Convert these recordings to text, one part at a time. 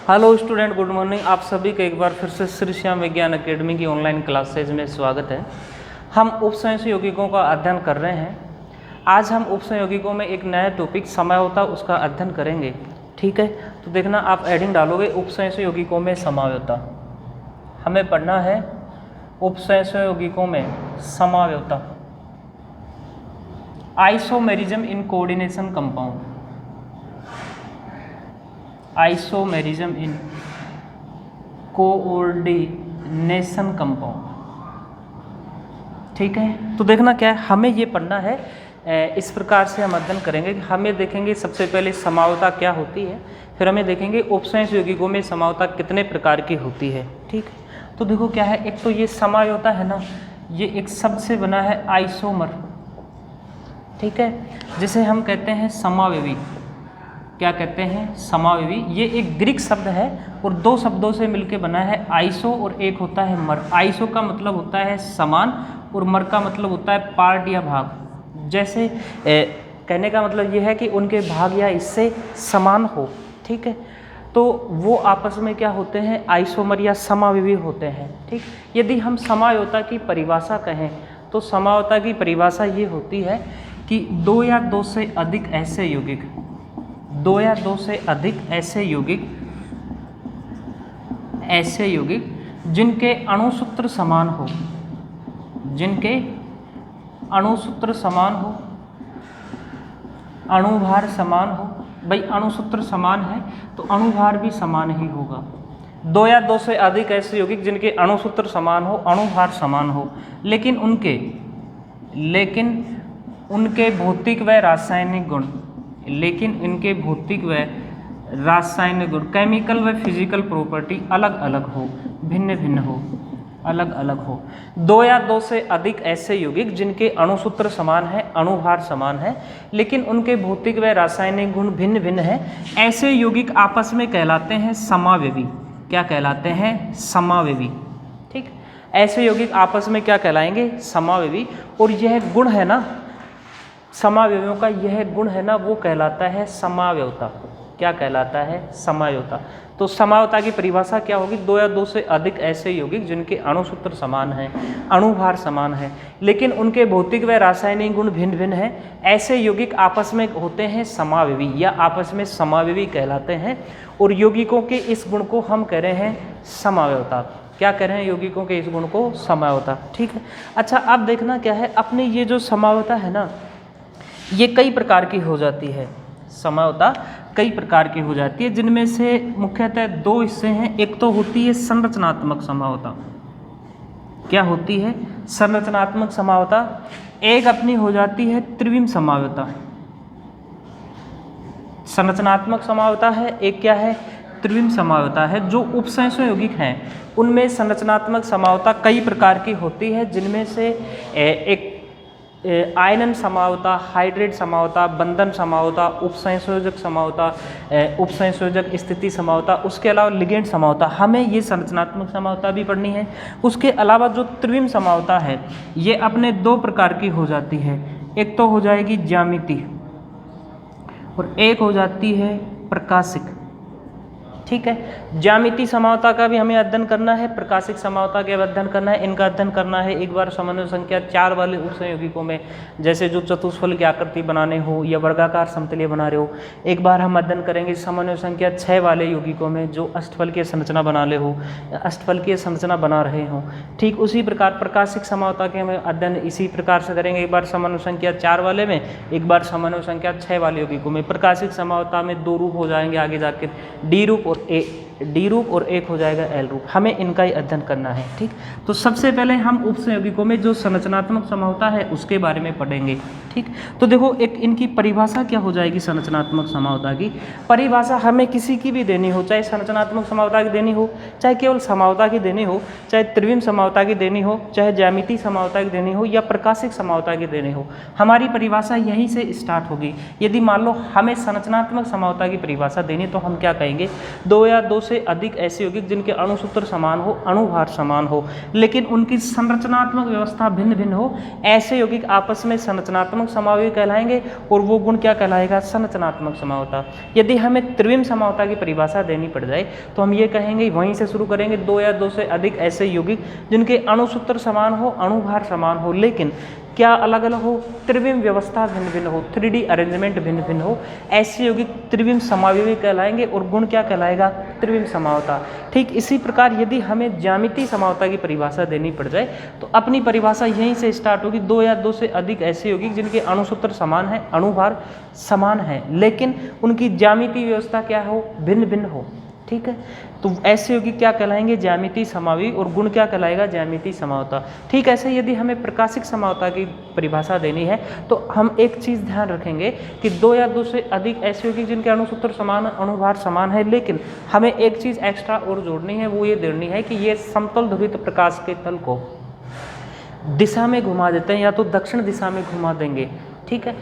Hello student, good morning. आप सभी का एक बार फिर से श्री श्याम विज्ञान अकेडमी की ऑनलाइन क्लासेज में स्वागत है। हम उपसंयुक्त यौगिकों का अध्ययन कर रहे हैं। आज हम उपसंयुक्त यौगिकों में एक नया टॉपिक समयावता उसका अध्ययन करेंगे। ठीक है, तो देखना आप एडिंग डालोगे उपसंयुक्त यौगिकों में समयावता। हमें पढ़ना है उपसंयुक्त यौगिकों में समयावता। Isomerism in coordination compound, isomerism in coordination compound. ठीक है, तो देखना क्या है, हमें ये पढ़ना है। इस प्रकार से हम अध्ययन करेंगे कि हमें देखेंगे सबसे पहले समयावता क्या होती है, फिर हमें देखेंगे उपसंयुक्त यौगिकों में समयावता कितने प्रकार की होती है। ठीक है, तो देखो क्या है, एक तो ये समयावता है ना, ये एक शब्द से बना है आइसोमर। ठीक है, जिसे हम कहते हैं समावयवी। क्या कहते हैं? समावयवी। ये एक ग्रीक शब्द है और दो शब्दों से मिलकर बना है, आइसो और एक होता है मर। आइसो का मतलब होता है समान और मर का मतलब होता है पार्ट या भाग। जैसे कहने का मतलब ये है कि उनके भाग या इससे समान हो। ठीक है, तो वो आपस में क्या होते हैं? आइसोमर या समावयवी होते हैं। ठीक, यदि हम समयावता की परिभाषा कहें तो समयावता की परिभाषा ये होती है कि दो या दो से अधिक ऐसे यौगिक, दो या दो से अधिक ऐसे यौगिक जिनके अणुसूत्र समान हो, जिनके अणुसूत्र समान हो, अणुभार समान हो। भाई अणुसूत्र समान है तो अणुभार भी समान ही होगा। दो या दो से अधिक ऐसे यौगिक जिनके अणुसूत्र समान हो, अणुभार समान हो, लेकिन उनके भौतिक व रासायनिक गुण, लेकिन इनके भौतिक व रासायनिक गुण, केमिकल व फिजिकल प्रॉपर्टी अलग अलग हो, भिन्न भिन्न हो, अलग अलग हो। दो या दो से अधिक ऐसे यौगिक जिनके अणुसूत्र समान है, अणुभार समान है, लेकिन उनके भौतिक व रासायनिक गुण भिन्न भिन्न है, ऐसे यौगिक आपस में कहलाते हैं समावयवी। क्या कहलाते हैं? समावयवी। ठीक, ऐसे यौगिक आपस में क्या कहलाएंगे? समावयवी। और यह गुण है ना, समावयवियों का यह गुण है ना, वो कहलाता है समयावता। क्या कहलाता है? समयावता। तो समयावता की परिभाषा क्या होगी? दो या दो से अधिक ऐसे यौगिक जिनके अणुसूत्र समान हैं, अणुभार समान है, लेकिन उनके भौतिक व रासायनिक गुण भिन्न भिन्न हैं, ऐसे यौगिक आपस में होते हैं समावयवी या आपस में समावयवी कहलाते हैं। और यौगिकों के इस गुण को हम कह रहे हैं समयावता। क्या कह रहे हैं? यौगिकों के इस गुण को समयावता। ठीक है, अच्छा अब देखना क्या है, अपनी ये जो समयावता है ना, ये कई प्रकार की हो जाती है। समयावता कई प्रकार की हो जाती है, जिनमें से मुख्यतः दो हिस्से हैं। एक तो होती है संरचनात्मक समयावता। क्या होती है? संरचनात्मक समयावता। एक अपनी हो जाती है त्रिविम समयावता। संरचनात्मक समयावता है, एक क्या है? त्रिविम समयावता है। जो उपसंयुक्त यौगिक हैं उनमें संरचनात्मक समयावता कई प्रकार की होती है, जिनमें से एक आयनन समयावता, हाइड्रेट समयावता, बंधन समयावता, उपसंयोजक समयावता, उपसंयोजक स्थिति समयावता, उसके अलावा लिगेंड समयावता। हमें ये संरचनात्मक समयावता भी पढ़नी है। उसके अलावा जो त्रिविम समयावता है ये अपने दो प्रकार की हो जाती है। एक तो हो जाएगी ज्यामिति और एक हो जाती है प्रकाशिक। ठीक है, ज्यामिति समयावता का भी हमें अध्ययन करना है, प्रकाशिक समयावता का अध्ययन करना है। इनका अध्ययन करना है एक बार समन्वय संख्या 4 वाले उपसंयुगिकों में, जैसे जो चतुष्फल की आकृति बनाने हो या वर्गाकार समतलीय बना रहे हो। एक बार हम अध्ययन करेंगे समन्वय संख्या 6 वाले यौगिकों में जो अष्टफल की संरचना बना ले हो, अष्टफल की संरचना बना रहे हो। ठीक उसी प्रकार प्रकाशिक समयावता के हम अध्ययन इसी प्रकार से करेंगे। एक बार समन्वय संख्या 4 वाले में, एक बार समन्वय संख्या 6 वाले यौगिकों में। प्रकाशिक समयावता में दो रूप हो जाएंगे आगे जाकर, डी रूप और डी रूप, और एक हो जाएगा एल रूप। हमें इनका ही अध्ययन करना है। ठीक, तो सबसे पहले हम उपसंयुगिकों में जो संरचनात्मक समयावता है उसके बारे में पढ़ेंगे। ठीक, तो देखो एक इनकी परिभाषा क्या हो जाएगी। संरचनात्मक समयावता की परिभाषा हमें किसी की भी देनी हो, चाहे संरचनात्मक समयावता की देनी हो, चाहे केवल समयावता की देनी हो, चाहे त्रिविम समयावता की देनी हो, चाहे ज्यामिति समयावता की देनी हो या प्रकाशिक समयावता की देनी हो, हमारी परिभाषा यहीं से स्टार्ट होगी। यदि मान लो हमें संरचनात्मक समयावता की परिभाषा देनी तो हम क्या कहेंगे? दो या दो से अधिक ऐसे यौगिक जिनके अणुसूत्र समान हो, अणुभार समान हो, लेकिन उनकी संरचनात्मक व्यवस्था भिन्न भिन्न हो, ऐसे यौगिक आपस में संरचनात्मक समावयवी कहलाएंगे और वो गुण क्या कहलाएगा? संरचनात्मक समावता। यदि हमें त्रिविम समावता की परिभाषा देनी पड़ जाए तो हम ये कहेंगे, वहीं से शुरू करेंगे, 2 या 2 से अधिक ऐसे यौगिक जिनके अणुसूत्र समान हो, अणुभार समान हो, लेकिन क्या अलग अलग हो? त्रिविम व्यवस्था भिन्न भिन्न हो, 3D अरेंजमेंट भिन्न भिन्न हो, ऐसे यौगिक त्रिविम समावयवी कहलाएंगे और गुण क्या कहलाएगा? त्रिविम समावता। ठीक इसी प्रकार यदि हमें ज्यामितीय समावता की परिभाषा देनी पड़ जाए तो अपनी परिभाषा यहीं से स्टार्ट होगी, 2 या 2 से अधिक ऐसे यौगिक जिनके अणुसूत्र समान है, अणुभार समान है, लेकिन उनकी ज्यामितीय व्यवस्था क्या हो? भिन्न भिन्न हो। ठीक है, तो ऐसे यौगिक क्या कहलाएंगे? ज्यामितीय समावयवी और गुण क्या कहलाएगा? ज्यामितीय समावता। ठीक ऐसे यदि हमें प्रकाशिक समावता की परिभाषा देनी है तो हम एक चीज़ ध्यान रखेंगे कि 2 या 2 से अधिक ऐसे यौगिक जिनके अणुसूत्र समान, अणुभार समान है, लेकिन हमें एक चीज़ एक्स्ट्रा और जोड़नी है, वो ये जोड़नी है कि ये समतल ध्रुवित प्रकाश के तल को दिशा में घुमा देते हैं, या तो दक्षिण दिशा में घुमा देंगे, ठीक है,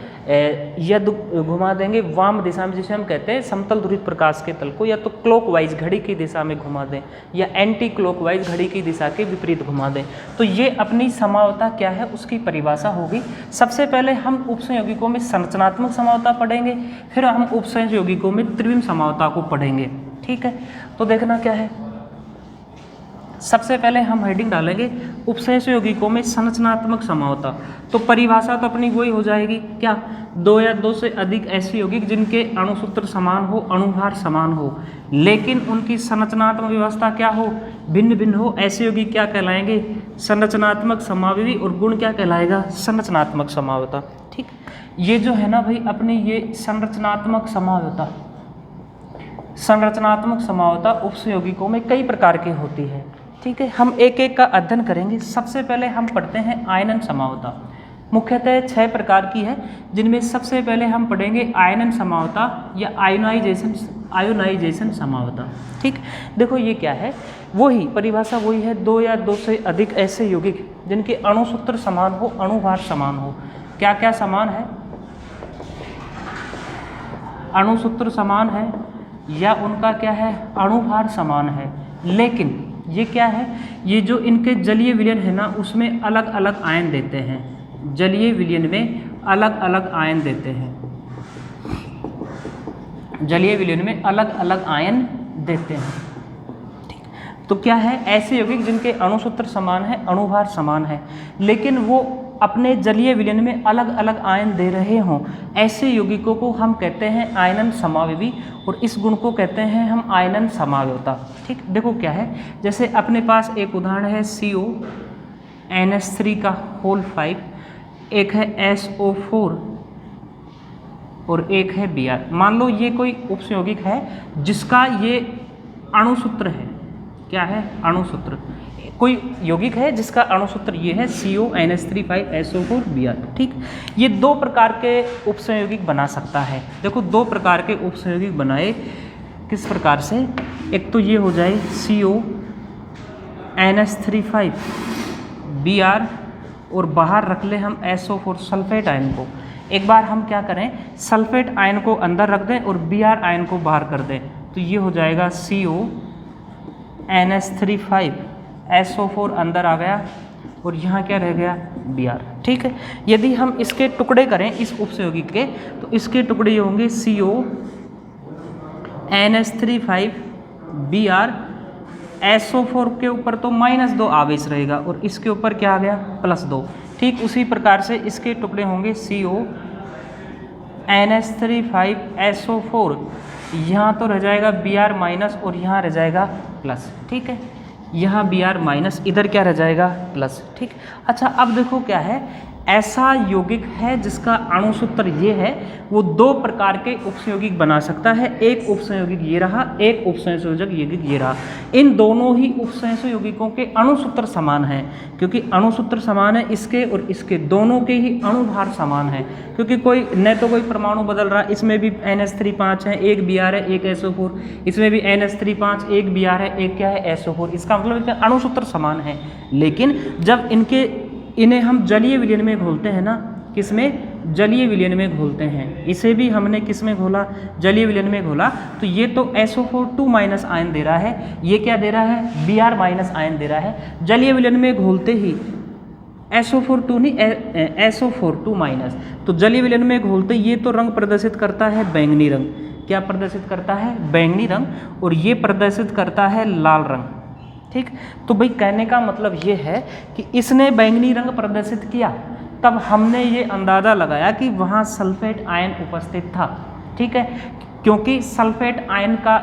या घुमा देंगे वाम दिशा में, जिसे हम कहते हैं समतल ध्रुवित प्रकाश के तल को, या तो क्लॉकवाइज घड़ी की दिशा में घुमा दें या एंटी क्लॉकवाइज घड़ी की दिशा के विपरीत घुमा दें। तो ये अपनी समावता क्या है उसकी परिभाषा होगी। सबसे पहले हम उपसंयोगिकों में संरचनात्मक समावता पढ़ेंगे, फिर हम उपसंयोगिकों में त्रिविम समावता को पढ़ेंगे। ठीक है, तो देखना क्या है, सबसे पहले हम हेडिंग डालेंगे उपसंयोगी यौगिकों में संरचनात्मक समावता। तो परिभाषा तो अपनी वही हो जाएगी क्या? 2 या 2 से अधिक ऐसे यौगिक जिनके अणुसूत्र समान हो, अणुभार समान हो, लेकिन उनकी संरचनात्मक व्यवस्था क्या हो? भिन्न भिन्न हो, ऐसे यौगिक क्या कहलाएंगे? संरचनात्मक समावयवी और गुण क्या कहलाएगा? संरचनात्मक समावता। ठीक, ये जो है ना भाई अपनी ये संरचनात्मक समावता, संरचनात्मक समावता उपसंयोगिकों में कई प्रकार की होती है। ठीक है, हम एक एक का अध्ययन करेंगे। सबसे पहले हम पढ़ते हैं आयनन समावता। मुख्यतः 6 प्रकार की है, जिनमें सबसे पहले हम पढ़ेंगे आयनन समावता या आयोनाइजेशन समावता। ठीक, देखो ये क्या है, वही परिभाषा वही है, 2 या 2 से अधिक ऐसे यौगिक जिनके अणुसूत्र समान हो, अणुभार समान हो। क्या क्या समान है? अणुसूत्र समान है या उनका क्या है? अणुभार समान है, लेकिन ये क्या है, ये जो इनके जलीय विलयन है ना उसमें अलग अलग आयन देते हैं, जलीय विलयन में अलग अलग आयन देते हैं, जलीय विलयन में अलग अलग आयन देते हैं। ठीक, तो क्या है, ऐसे यौगिक जिनके अणुसूत्र समान है, अणुभार समान है, लेकिन वो अपने जलीय विलयन में अलग अलग आयन दे रहे हों, ऐसे यौगिकों को हम कहते हैं आयनन समावयवी, और इस गुण को कहते हैं हम आयनन समावयवता। ठीक, देखो क्या है, जैसे अपने पास एक उदाहरण है CONH3 का होल 5, एक है SO4 और एक है Br। मान लो ये कोई उपसंयोगिक है जिसका ये अणुसूत्र है, क्या है? अणुसूत्र। कोई यौगिक है जिसका अणुसूत्र ये है CONH3 5SO4Br। ठीक, ये 2 प्रकार के उपसंयोगिक बना सकता है। देखो 2 प्रकार के उपसंयोगिक बनाए किस प्रकार से, एक तो ये हो जाए CONH3 5Br और बाहर रख ले हम SO4 सल्फेट आयन को। एक बार हम क्या करें, सल्फेट आयन को अंदर रख दें और Br आयन को बाहर कर दें, तो ये हो जाएगा CONH3 5SO4 अंदर आ गया और यहाँ क्या रह गया? Br। ठीक है, यदि हम इसके टुकड़े करें इस उपसंयोगिक के, तो इसके टुकड़े ये होंगे CONH3 5Br, SO4 के ऊपर तो -2 आवेश रहेगा और इसके ऊपर क्या आ गया? +2। ठीक, उसी प्रकार से इसके टुकड़े होंगे CONH3 5SO4, यहाँ तो रह जाएगा Br माइनस और यहाँ रह जाएगा प्लस। ठीक है, यहाँ Br माइनस, इधर क्या रह जाएगा? प्लस। ठीक, अच्छा अब देखो क्या है, ऐसा यौगिक है जिसका अणुसूत्र ये है, वो 2 प्रकार के उपसंयोगिक बना सकता है। एक उपसंयोगिक ये रहा, एक उपसंयोजक यौगिक ये रहा। इन दोनों ही उपसंयोजक यौगिकों के अणुसूत्र समान हैं, क्योंकि अणुसूत्र समान है इसके और इसके, दोनों के ही अणुभार समान है, क्योंकि कोई न तो कोई परमाणु बदल रहा, इसमें भी NH3 5 है, एक Br है, एक SO4, इसमें भी NH3 5, एक Br है, एक क्या है? SO4। इसका मतलब इनके अणुसूत्र समान है, लेकिन जब इन्हें हम जलीय विलयन में घोलते हैं ना, किसमें? जलीय विलयन में घोलते हैं, इसे भी हमने किस में घोला, जलीय विलयन में घोला, तो ये तो SO4 2 माइनस आयन दे रहा है, ये क्या दे रहा है, Br माइनस आयन दे रहा है। जलीय विलयन में घोलते ही SO4 2 नहीं, SO4 2 माइनस, तो जलीय विलयन में घोलते ये तो रंग प्रदर्शित करता है बैंगनी रंग, क्या प्रदर्शित करता है, बैंगनी रंग, और ये प्रदर्शित करता है लाल रंग। ठीक, तो भाई कहने का मतलब ये है कि इसने बैंगनी रंग प्रदर्शित किया, तब हमने ये अंदाज़ा लगाया कि वहाँ सल्फेट आयन उपस्थित था। ठीक है, क्योंकि सल्फेट आयन का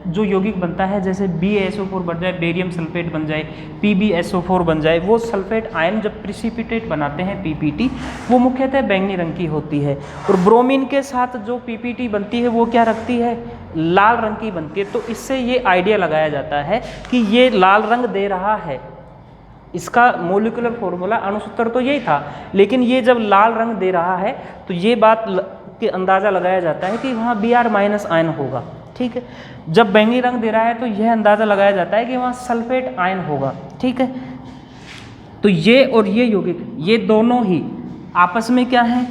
जो यौगिक बनता है, जैसे BaSO4 बन जाए, बेरियम सल्फेट बन जाए, PbSO4 बन जाए, वो सल्फेट आयन जब प्रिसिपिटेट बनाते हैं PPT, वो मुख्यतः बैंगनी रंग की होती है। और ब्रोमीन के साथ जो PPT बनती है वो क्या रखती है, लाल रंग की बनती है। तो इससे ये आइडिया लगाया जाता है कि ये लाल रंग दे रहा है, इसका मोलिकुलर फॉर्मूला अणुसूत्र तो यही था, लेकिन ये जब लाल रंग दे रहा है तो ये बात के अंदाज़ा लगाया जाता है कि वहाँ Br माइनस आयन होगा। ठीक है, जब बैंगनी रंग दे रहा है तो यह अंदाज़ा लगाया जाता है कि वहाँ सल्फेट आयन होगा। ठीक है, तो ये और ये यौगिक, ये दोनों ही आपस में क्या है,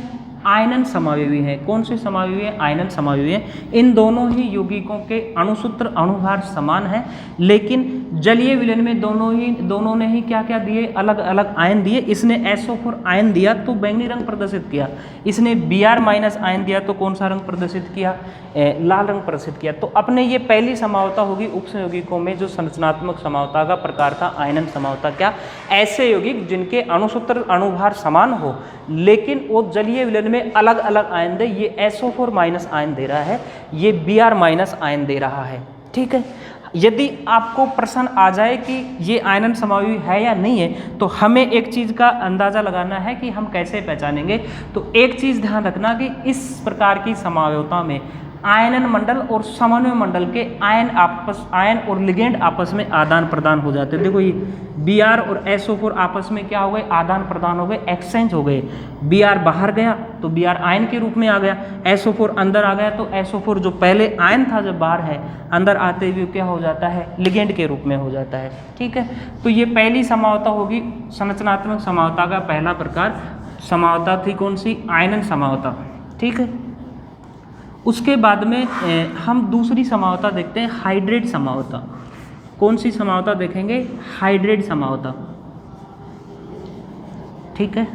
आयनन समावयवी है। कौन से समावयवी है, आयनन समावयवी है। इन दोनों ही यौगिकों के अणुसूत्र अणुभार समान है, लेकिन जलीय विलयन में दोनों ने ही क्या क्या दिए, अलग अलग आयन दिए। इसने SO4 आयन दिया तो बैंगनी रंग प्रदर्शित किया, इसने Br माइनस आयन दिया तो कौन सा रंग प्रदर्शित किया, लाल रंग प्रदर्शित किया। तो अपने ये पहली समावता होगी उपसंयौगिकों में जो संरचनात्मक समावता का प्रकार था आयनन समावता। क्या, ऐसे यौगिक जिनके अणुसूत्र अणुभार समान हो लेकिन वो जलीय विलयन में अलग अलग आयन दे। ये SO4 माइनस आयन दे रहा है, ये Br माइनस आयन दे रहा है। ठीक है, यदि आपको प्रश्न आ जाए कि ये आयनन समावयवी है या नहीं है, तो हमें एक चीज़ का अंदाज़ा लगाना है कि हम कैसे पहचानेंगे। तो एक चीज़ ध्यान रखना कि इस प्रकार की समावयवता में आयनन मंडल और समन्वय मंडल के आयन और लिगेंड आपस में आदान प्रदान हो जाते हैं। देखो ये Br और SO4 आपस में क्या हो गए, आदान प्रदान हो गए, एक्सचेंज हो गए। Br बाहर गया तो Br आयन के रूप में आ गया, SO4 अंदर आ गया तो SO4 जो पहले आयन था जब बाहर है, अंदर आते हुए क्या हो जाता है, लिगेंड के रूप में हो जाता है। ठीक है, तो ये पहली समावता होगी संरचनात्मक समावता का पहला प्रकार। समावता थी कौन सी, आयनन समावता। ठीक है, उसके बाद में हम दूसरी समावता देखते हैं, हाइड्रेट समावता। कौन सी समावता देखेंगे, हाइड्रेट समावता। ठीक है,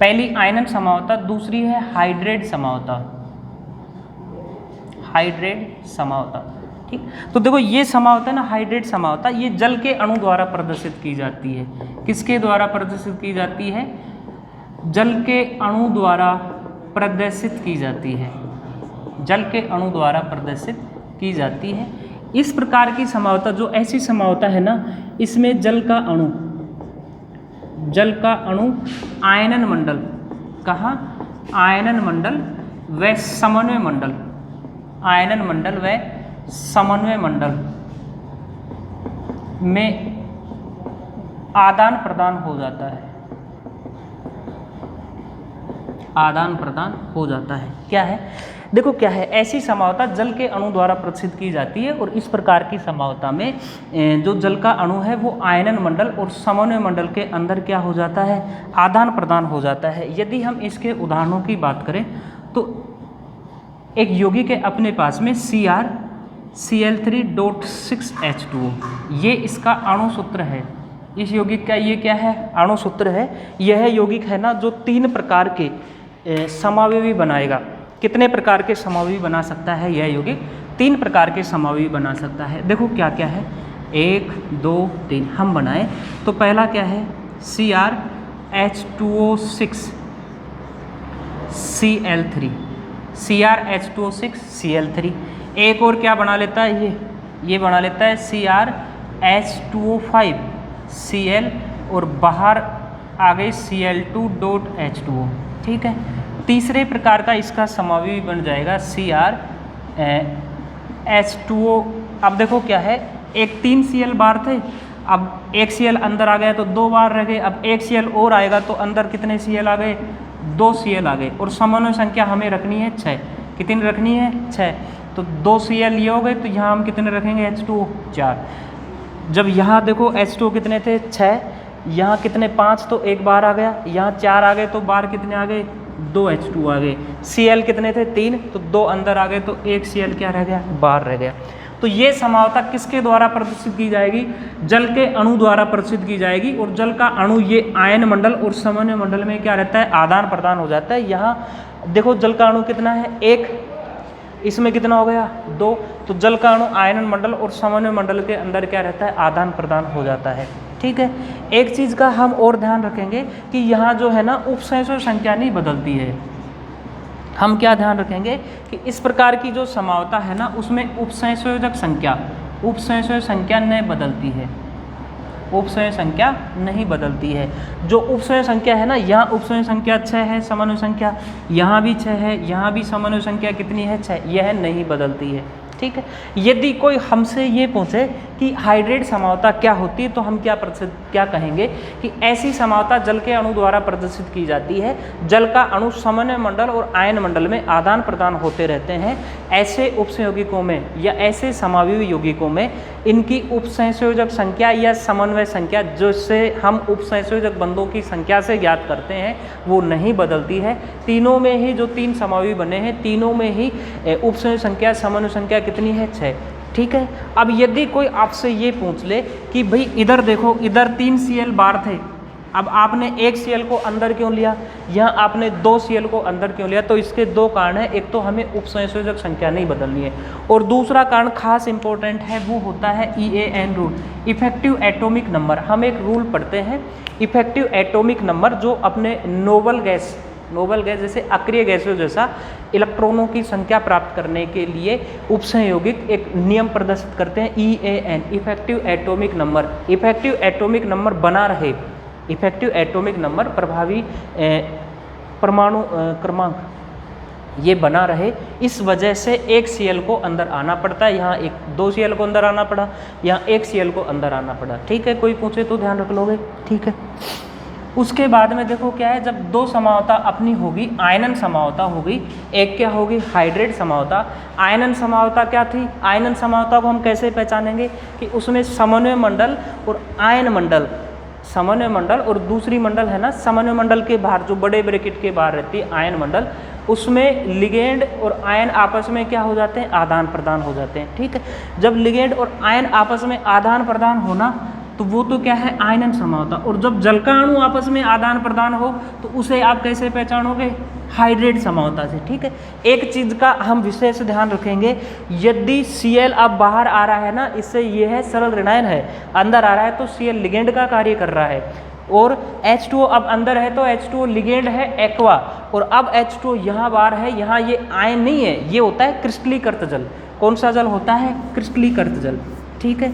पहली आयनन समावता, दूसरी है हाइड्रेट समावता। हाइड्रेट समावता, ठीक। तो देखो ये समावता है ना, हाइड्रेट समावता, ये जल के अणु द्वारा प्रदर्शित की जाती है। किसके द्वारा प्रदर्शित की जाती है, जल के अणु द्वारा प्रदर्शित की जाती है, जल के अणु द्वारा प्रदर्शित की जाती है। इस प्रकार की समावता, जो ऐसी समावता है ना, इसमें जल का अणु आयनन मंडल, कहाँ, आयनन मंडल व समन्वय मंडल, आयनन मंडल व समन्वय मंडल में आदान प्रदान हो जाता है, आदान प्रदान हो जाता है। क्या है, देखो क्या है, ऐसी समावता जल के अणु द्वारा प्रदर्शित की जाती है। और इस प्रकार की समावता में जो जल का अणु है वो आयनन मंडल और समन्वय मंडल के अंदर क्या हो जाता है, आदान प्रदान हो जाता है। यदि हम इसके उदाहरणों की बात करें तो एक यौगिक है अपने पास में CrCl3.6H2O, ये इसका अणुसूत्र है। इस यौगिक का ये क्या है, अणुसूत्र है। यह यौगिक है ना जो 3 प्रकार के समावयवी बनाएगा। कितने प्रकार के समावयवी बना सकता है यह यौगिक, 3 प्रकार के समावयवी बना सकता है। देखो क्या क्या है, 1 2 3 हम बनाए तो पहला क्या है, CrH2O6 Cl3, CrH2O6 Cl3। एक और क्या बना लेता है, ये बना लेता है CrH2O5 Cl और बाहर आ गई Cl2.H2O। ठीक है, तीसरे प्रकार का इसका समावयवी बन जाएगा CrH2O। अब देखो क्या है, एक 3 Cl बार थे, अब एक Cl अंदर आ गया तो 2 बार रह गए, अब एक Cl और आएगा तो अंदर कितने Cl आ गए, 2 Cl आ गए। और समन्वय संख्या हमें रखनी है 6, कितनी रखनी है, 6। तो 2 Cl ये हो गए, तो यहाँ हम कितने रखेंगे H2O 4। जब यहाँ देखो H2O कितने थे 6, यहाँ कितने 5, तो एक बार आ गया, यहाँ 4 आ गए तो बार कितने आ गए 2 H2O आ गए। Cl कितने थे 3, तो 2 अंदर आ गए, तो 1 Cl क्या रह गया बाहर रह गया। तो ये समावता किसके द्वारा प्रदर्शित की जाएगी, जल के अणु द्वारा प्रदर्शित की जाएगी। और जल का अणु ये आयन मंडल और समन्वय मंडल में क्या रहता है, आदान प्रदान हो जाता है। यहाँ देखो जल का अणु कितना है 1, इसमें कितना हो गया 2, तो जल का अणु आयन मंडल और समन्वय मंडल के अंदर क्या रहता है, आदान प्रदान हो जाता है। ठीक है, एक चीज़ का हम और ध्यान रखेंगे कि यहाँ जो है ना उपसंयोजक संख्या नहीं बदलती है। हम क्या ध्यान रखेंगे कि इस प्रकार की जो समावता है ना उसमें उपसंयोजक संख्या नहीं बदलती है, उपसंयोजक संख्या नहीं बदलती है। जो उपसंयोजक संख्या है ना, यहाँ उपसंयोजक संख्या 6 है, समन्वय संख्या यहाँ भी 6 है, यहाँ भी समन्वय संख्या कितनी है 6, यह नहीं बदलती है। ठीक है, यदि कोई हमसे ये पूछे कि हाइड्रेट समावता क्या होती है, तो हम क्या कहेंगे कि ऐसी समावता जल के अणु द्वारा प्रदर्शित की जाती है। जल का अणु समन्वय मंडल और आयन मंडल में आदान प्रदान होते रहते हैं। ऐसे उपसंयोगिकों में या ऐसे समावयवी यौगिकों में इनकी उपसंयोजक संख्या या समन्वय संख्या, जिससे हम उपसंयोजक बंधों की संख्या से ज्ञात करते हैं, वो नहीं बदलती है। तीनों में ही जो 3 समावयवी बने हैं, तीनों में ही उपसंयोजक संख्या समन्वय संख्या कितनी है 6। ठीक है, अब यदि कोई आपसे ये पूछ ले कि भाई इधर देखो, इधर 3 Cl बार थे, अब आपने 1 Cl को अंदर क्यों लिया, यहाँ आपने 2 Cl को अंदर क्यों लिया, तो इसके 2 कारण हैं। एक तो हमें उपसंयोजक संख्या नहीं बदलनी है, और दूसरा कारण खास इंपॉर्टेंट है, वो होता है EAN rule, effective atomic number. हम एक रूल पढ़ते हैं इफेक्टिव एटॉमिक नंबर, जो अपने नोबल गैस जैसे अक्रिय गैसों जैसा इलेक्ट्रॉनों की संख्या प्राप्त करने के लिए उपसंयोगिक एक नियम प्रदर्शित करते हैं EAN, effective atomic number. Effective atomic number बना रहे, इफेक्टिव एटॉमिक नंबर प्रभावी परमाणु क्रमांक ये बना रहे, इस वजह से 1 Cl को अंदर आना पड़ता है। यहाँ 2 Cl को अंदर आना पड़ा, यहाँ 1 Cl को अंदर आना पड़ा। ठीक है, कोई पूछे तो ध्यान रख लोगे। ठीक है, उसके बाद में देखो क्या है, जब 2 समावता अपनी होगी, आयनन समावता होगी, एक क्या होगी हाइड्रेट समावता। आयनन समावता क्या थी, आयनन समावता को हम कैसे पहचानेंगे कि उसमें समन्वय मंडल और आयन मंडल, समन्वय मंडल और दूसरी मंडल है ना, समन्वय मंडल के बाहर जो बड़े ब्रैकेट के बाहर रहती है आयन मंडल, उसमें लिगेंड और आयन आपस में क्या हो जाते हैं, आदान प्रदान हो जाते हैं। ठीक है, जब लिगेंड और आयन आपस में आदान प्रदान होना, तो वो तो क्या है आयनन समावता। और जब जल का अणु आपस में आदान प्रदान हो, तो उसे आप कैसे पहचानोगे, हाइड्रेट समावता से। ठीक है, एक चीज़ का हम विशेष ध्यान रखेंगे, यदि Cl अब बाहर आ रहा है ना, इससे ये है सरल ऋणायन है, अंदर आ रहा है तो Cl लिगेंड का कार्य कर रहा है, और H2O अब अंदर है तो H2O लिगेंड है एक्वा, और अब H2O यहाँ बाहर है, यहाँ ये आयन नहीं है, ये होता है क्रिस्टलीकृत जल। कौन सा जल होता है, क्रिस्टलीकृत जल। ठीक है,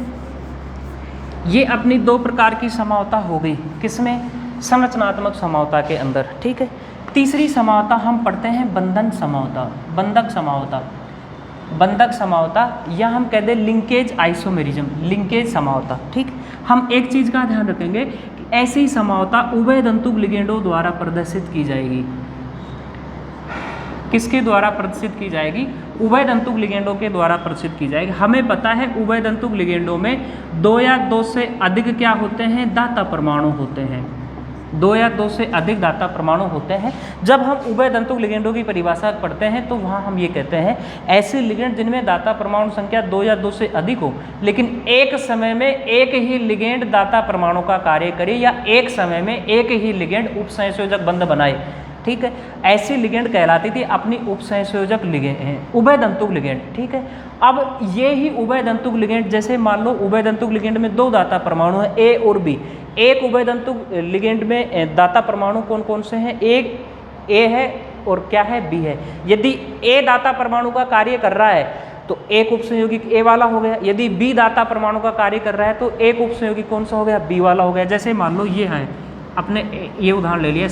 ये अपनी 2 प्रकार की समावता हो गई, किसमें, संरचनात्मक समावता के अंदर। ठीक है, तीसरी समावता हम पढ़ते हैं बंधन समावता, बंधक समावता। बंधक समावता या हम कह दें लिंकेज आइसोमेरिज्म, लिंकेज समावता। ठीक, हम एक चीज़ का ध्यान रखेंगे कि ऐसी समावता उभय तंतुक लिगेंडों द्वारा प्रदर्शित की जाएगी। किसके द्वारा प्रदर्शित की जाएगी, उभय तंतुक लिगेंडों के द्वारा प्रदर्शित की जाएगी। हमें पता है उभय तंतुक लिगेंडों में 2 या 2 से अधिक क्या होते हैं, दाता परमाणु होते हैं। 2 या 2 से अधिक दाता परमाणु होते हैं। जब हम उभय तंतुक लिगेंडों की परिभाषा पढ़ते हैं तो वहाँ हम ये कहते हैं ऐसे लिगेंड जिनमें दाता परमाणु संख्या 2 या 2 से अधिक हो, लेकिन एक समय में एक ही लिगेंड दाता परमाणु का कार्य करे, या एक समय में एक ही लिगेंड उपसंयोजक बंध बनाए। ठीक है, ऐसी लिगेंड कहलाती थी अपनी उपसंयोजक लिगेंड, उभय तंतुक लिगेंड। ठीक है, अब ये ही उभय तंतुक लिगेंड, जैसे मान लो उभय तंतुक लिगेंड में 2 दाता परमाणु है ए और बी। एक उभय तंतुक लिगेंड में दाता परमाणु कौन कौन से हैं, एक ए है और क्या है, बी है। यदि ए दाता परमाणु का कार्य कर रहा है तो एक उपसंयोगिक ए वाला हो गया, यदि बी दाता परमाणु का कार्य कर रहा है तो एक उपसंयोगिक कौन सा हो गया, बी वाला हो गया। जैसे मान लो ये है, अपने ये उदाहरण ले लिया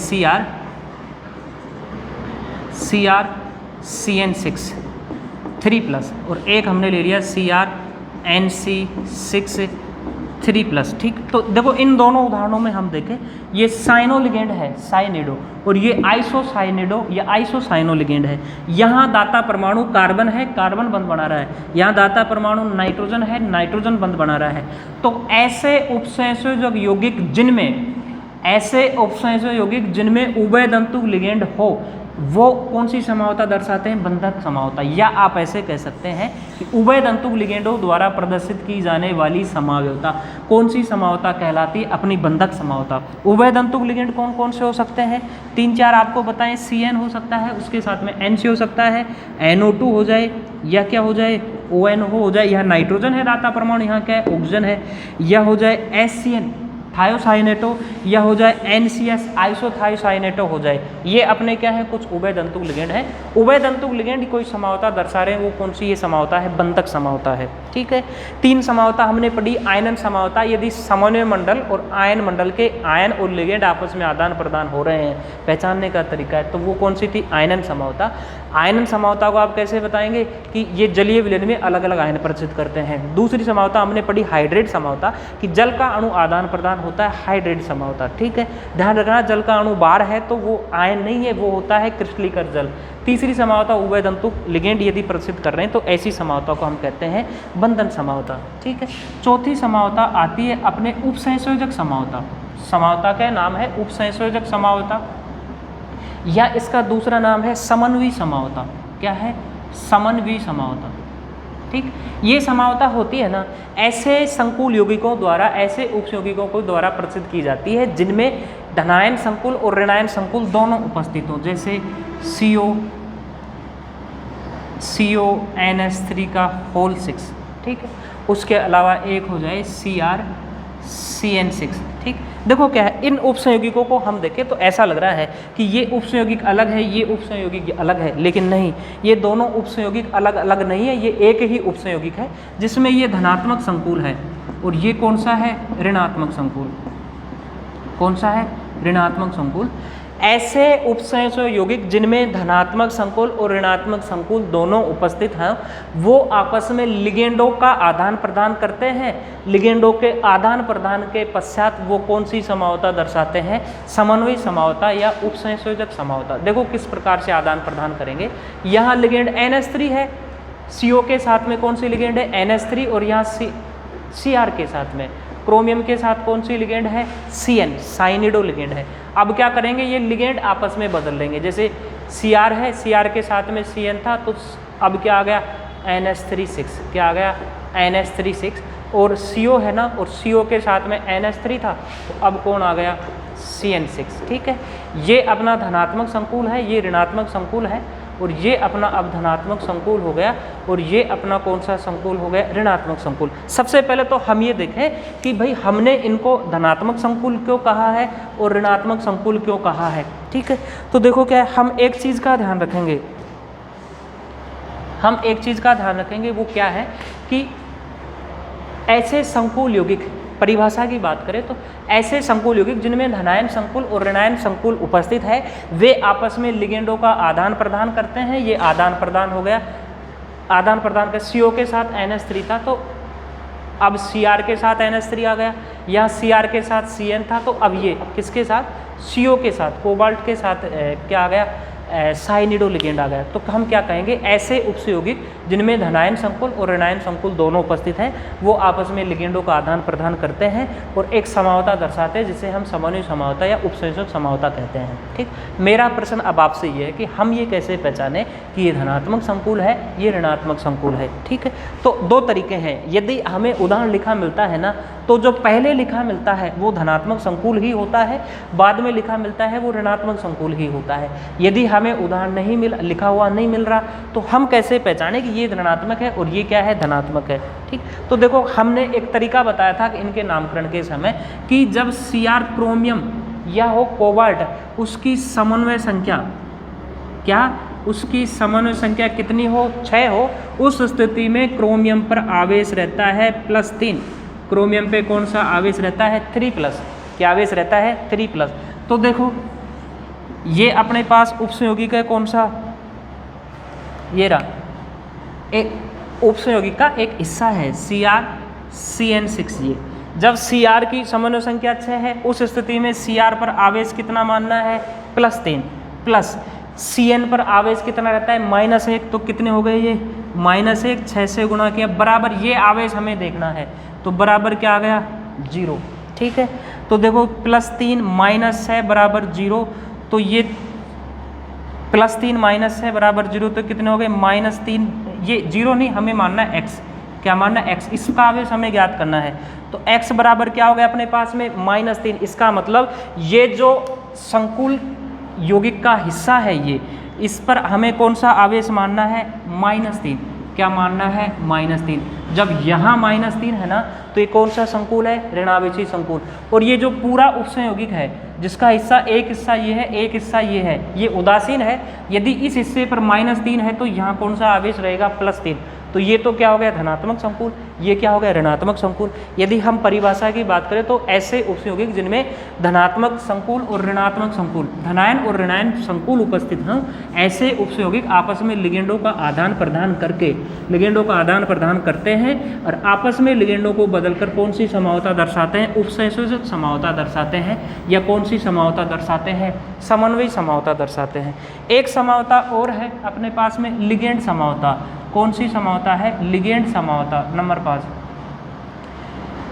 CrCN6 3+, और एक हमने ले लिया CrNC6 3+, ठीक। तो देखो इन दोनों उदाहरणों में हम देखें, ये साइनो लिगेंड है साइनिडो, और ये आइसोसाइनिडो या आइसोसाइनो लिगेंड है। यहाँ दाता परमाणु कार्बन है, कार्बन बंध बना रहा है, यहाँ दाता परमाणु नाइट्रोजन है, नाइट्रोजन बंध बना रहा है। तो ऐसे उपसंयोजक यौगिक जिनमें उभय तंतु लिगेंड हो, वो कौन सी समावता दर्शाते हैं? बंधक समावता। या आप ऐसे कह सकते हैं कि उभय तंतु लिगेंडों द्वारा प्रदर्शित की जाने वाली समावता कौन सी समावता कहलाती है? अपनी बंधक समावता। उभय तंतु लिगेंड कौन कौन से हो सकते हैं? 3-4 आपको बताएं। CN हो सकता है, उसके साथ में NC हो सकता है, NO2 हो जाए, या क्या हो जाए ONO हो जाए, यहाँ नाइट्रोजन है दाता परमाणु, यहाँ क्या है ऑक्सीजन है, या हो जाए SCN थायोसाइनेटो, या हो जाए NCS आइसोथायोसाइनेटो हो जाए। ये अपने क्या है? कुछ उभय तंतु लिगेंड है। उभय तंतु लिगेंड कोई समावता दर्शा रहे हैं, वो कौन सी ये समावता है? बंधक समावता है, ठीक है। 3 समावता हमने पढ़ी। आयनन समावता, यदि समन्वय मंडल और आयन मंडल के आयन और लिगेंड आपस में आदान प्रदान हो रहे हैं, पहचानने का तरीका है, तो वो कौन सी थी? आयनन समावता। आयनन समावता को आप कैसे बताएंगे कि ये जलीय विलयन में अलग अलग आयन प्रदर्शित करते हैं। दूसरी समावता हमने पढ़ी हाइड्रेट समावता, कि जल का अणु आदान प्रदान होता है, हाइड्रेट समावता, ठीक है। ध्यान रखना, जल का अणु बार है तो वो आयन नहीं है, वो होता है क्रिस्टलीकृत जल। तीसरी समावता उभय तंतु लिगेंड यदि प्रदर्शित कर रहे हैं, तो ऐसी समावता को हम कहते हैं बंधन समावता, ठीक है। चौथी समावता आती है अपने उपसंयोजक समावता। समावता का नाम है उपसंयोजक समावता, या इसका दूसरा नाम है समन्वयी समावता। क्या है? समन्वयी समावता, ठीक। ये समावता होती है ना, ऐसे संकुल यौगिकों द्वारा, ऐसे उपयौगिकों को द्वारा प्रदर्शित की जाती है जिनमें धनायन संकुल और ऋणायन संकुल दोनों उपस्थित हों, जैसे CONH3 का होल 6, ठीक है। उसके अलावा एक हो जाए CrCN6, ठीक। देखो क्या है, इन उपसंयोगिकों को हम देखें तो ऐसा लग रहा है कि ये उपसंयोगिक अलग है, ये उपसंयोगिक अलग है, लेकिन नहीं, ये दोनों उपसंयोगिक अलग अलग नहीं है, ये एक ही उपसंयोगिक है, जिसमें ये धनात्मक संकुल है और ये कौन सा है? ऋणात्मक संकुल। कौन सा है? ऋणात्मक संकुल। ऐसे उपसंयोजक यौगिक जिनमें धनात्मक संकुल और ऋणात्मक संकुल दोनों उपस्थित हैं, वो आपस में लिगेंडों का आदान प्रदान करते हैं। लिगेंडों के आदान प्रदान के पश्चात वो कौन सी समावता दर्शाते हैं? समन्वयी समावता या उपसंयोजक समावता। देखो किस प्रकार से आदान प्रदान करेंगे। यहाँ लिगेंड NH3 है, CO के साथ में कौन सी लिगेंड है? NH3, और यहाँ CR के साथ में, क्रोमियम के साथ कौन सी लिगेंड है? CN साइनिडो लिगेंड है। अब क्या करेंगे? ये लिगेंड आपस में बदल लेंगे। जैसे CR है, CR के साथ में CN था, तो अब क्या आ गया? NH3 क्या आ गया? NH3 और CO है ना, और CO के साथ में NH3 था, तो अब कौन आ गया? CN6, ठीक है। ये अपना धनात्मक संकुल है, ये ऋणात्मक संकुल है, और ये अपना अब धनात्मक संकुल हो गया, और ये अपना कौन सा संकुल हो गया? ऋणात्मक संकुल। सबसे पहले तो हम ये देखें कि भाई हमने इनको धनात्मक संकुल क्यों कहा है और ऋणात्मक संकुल क्यों कहा है, ठीक है। तो देखो क्या है, हम एक चीज़ का ध्यान रखेंगे, वो क्या है कि ऐसे संकुल यौगिक, परिभाषा की बात करें तो ऐसे संकुल यौगिक जिनमें धनायन संकुल और ऋणायन संकुल उपस्थित है, वे आपस में लिगेंडों का आदान प्रदान करते हैं। ये आदान प्रदान हो गया, आदान प्रदान का CO के साथ NH3 था, तो अब CR के साथ NH3 आ गया, यहाँ CR के साथ CN था, तो अब ये किसके साथ? CO के साथ, कोबाल्ट के साथ क्या आ गया? साइनिडो लिगेंड आ गया। तो हम क्या कहेंगे? ऐसे उपसंयोगिक जिनमें धनायन संकुल और ऋणायन संकुल दोनों उपस्थित हैं, वो आपस में लिगेंडों का आदान प्रदान करते हैं और एक समावता दर्शाते हैं, जिसे हम समन्वयी समावता या उपसंयोजक समावता कहते हैं, ठीक। मेरा प्रश्न अब आपसे ये है कि हम ये कैसे पहचानें कि ये धनात्मक संकुल है, ये ऋणात्मक संकुल है, ठीक है। तो 2 तरीके हैं। यदि हमें उदाहरण लिखा मिलता है ना, तो जो पहले लिखा मिलता है वो धनात्मक संकुल ही होता है, बाद में लिखा मिलता है वो ऋणात्मक संकुल ही होता है। यदि हमें उदाहरण नहीं लिखा हुआ नहीं मिल रहा, तो हम कैसे पहचानें कि ये ऋणात्मक है और ये क्या है? धनात्मक है, ठीक। तो देखो हमने एक तरीका बताया था कि इनके नामकरण के समय कि जब Cr क्रोमियम या हो कोबाल्ट, उसकी समन्वय संख्या क्या? उसकी समन्वय संख्या कितनी हो? 6 हो, उस स्थिति में क्रोमियम पर आवेश रहता है +3। क्रोमियम पे कौन सा आवेश रहता है? 3+। क्या आवेश रहता है? 3+। तो देखो ये अपने पास उपसंयोगिक है कौन सा? ये रहा, एक उपसंयोगिक का एक हिस्सा है CrCN6। जब Cr की समन्वय संख्या 6 है उस स्थिति में Cr पर आवेश कितना मानना है, +3, प्लस Cn पर आवेश कितना रहता है, -1, तो कितने हो गए ये, -1, 6 से गुणा किया बराबर ये आवेश हमें देखना है, तो बराबर क्या आ गया, 0। ठीक है, तो देखो +3 -6 बराबर 0, तो ये +3 -6 बराबर 0, तो कितने हो गए, -3, ये 0 नहीं, हमें मानना है x, क्या मानना है x, इसका आवेश हमें ज्ञात करना है, तो x बराबर क्या हो गया अपने पास में, -3। इसका मतलब ये जो संकुल यौगिक का हिस्सा है ये, इस पर हमें कौन सा आवेश मानना है, -3, क्या मानना है, -3। जब यहाँ -3 है ना, तो ये कौन सा संकुल है, ऋणावेशी संकुल। और ये जो पूरा उपसंयोगिक है जिसका हिस्सा एक हिस्सा ये है, एक हिस्सा ये है, ये उदासीन है, यदि इस हिस्से पर -3 है तो यहाँ कौन सा आवेश रहेगा, +3, तो ये तो क्या हो गया, धनात्मक संकुल, ये क्या हो गया, ऋणात्मक संकुल। यदि हम परिभाषा की बात करें तो ऐसे उपसंयोगिक जिनमें धनात्मक संकुल और ऋणात्मक संकुल, धनायन और ऋणायन संकुल उपस्थित हों, ऐसे उपसंयोगिक आपस में लिगेंडों का आदान प्रदान करके, लिगेंडों का आदान प्रदान करते हैं और आपस में लिगेंडों को बदलकर कौन सी समावता दर्शाते हैं, उपसंयोजक समावता दर्शाते हैं, या कौन सी समावता दर्शाते हैं, समन्वयी समावता दर्शाते हैं। एक समावता और है अपने पास में, लिगेंड समावता। कौन सी समावता है, लिगेंड समावता, नंबर 5।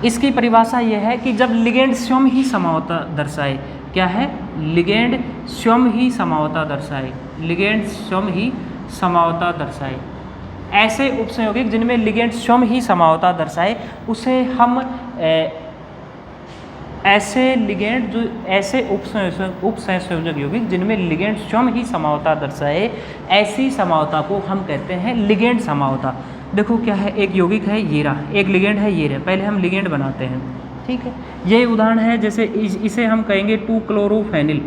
इसकी परिभाषा यह है कि जब लिगेंड स्वयं ही समावता दर्शाए, क्या है, लिगेंड स्वयं ही समावता दर्शाए, लिगेंड स्वयं ही समावता दर्शाए, ऐसे उपसंयोगिक जिनमें लिगेंड स्वयं ही समावता दर्शाए उसे हम ऐसे लिगेंड जो ऐसे उपसंयोजक यौगिक जिनमें लिगेंड स्वयं ही समावता दर्शाए, ऐसी समावता को हम कहते हैं लिगेंड समावता। देखो क्या है, एक यौगिक है ये रहा, एक लिगेंड है ये रहा, पहले हम लिगेंड बनाते हैं। ठीक है, ये उदाहरण है, जैसे इसे हम कहेंगे 2-क्लोरोफेनिल,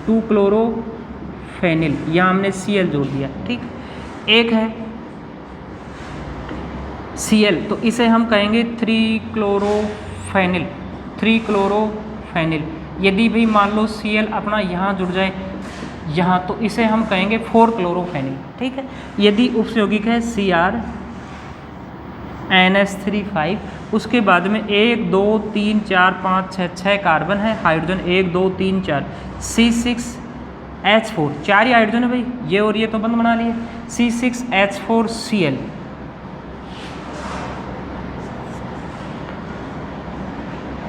2-क्लोरोफेनिल, यहाँ हमने Cl जोड़ दिया। ठीक, एक है Cl, तो इसे हम कहेंगे 3-क्लोरोफेनिल, 3-क्लोरोफेनिल। यदि भी मान लो Cl अपना यहाँ जुड़ जाए यहाँ, तो इसे हम कहेंगे 4-क्लोरोफेनिल। ठीक है, यदि उपसंयोगिक है Cr NH3 उसके बाद में 1 2 3 4 5 6 कार्बन है, हाइड्रोजन 1 2 3 4, C6H4, 4 ही हाइड्रोजन है भाई, ये और ये तो बंद बना लिए, C6H4Cl,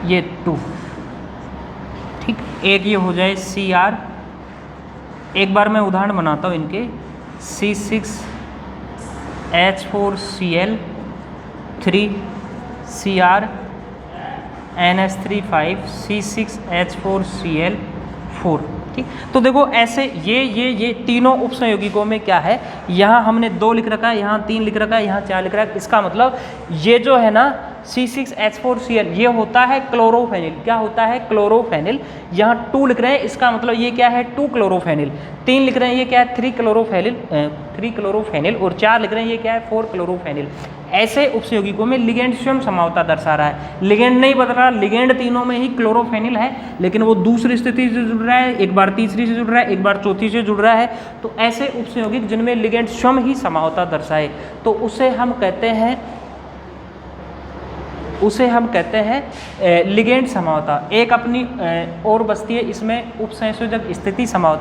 ये 2। ठीक, एक ये हो जाए Cr, एक बार मैं उदाहरण बनाता हूँ इनके, C6H4Cl 3, Cr NH3 C6H4Cl 4। ठीक, तो देखो ऐसे ये तीनों उपसंयोगिकों में क्या है, यहाँ हमने 2 लिख रखा है, यहाँ 3 लिख रखा है, यहाँ 4 लिख रखा है। इसका मतलब ये जो है ना C6H4Cl ये होता है क्लोरोफेनिल, क्या होता है, क्लोरोफेनिल। यहाँ 2 लिख रहे हैं, इसका मतलब ये क्या है, 2-क्लोरोफेनिल। 3 लिख रहे हैं, ये क्या है, 3-क्लोरोफेनिल, और 4 लिख रहे हैं, ये क्या है, 4-क्लोरोफेनिल। ऐसे उपसंयोगिकों में लिगेंड स्वयं समावता दर्शा रहा है, लिगेंड नहीं बदल रहा, लिगेंड तीनों में ही क्लोरोफेनिल है, लेकिन वो दूसरी स्थिति से जुड़ रहा है, एक बार तीसरी से जुड़ रहा है, एक बार चौथी से जुड़ रहा है। तो ऐसे उपसंयोगिक जिनमें लिगेंड स्वयं ही समावता दर्शाए, तो उसे हम कहते हैं लिगेंड समावता। एक अपनी और बचती है इसमें उपसंयोजक स्थिति समावता।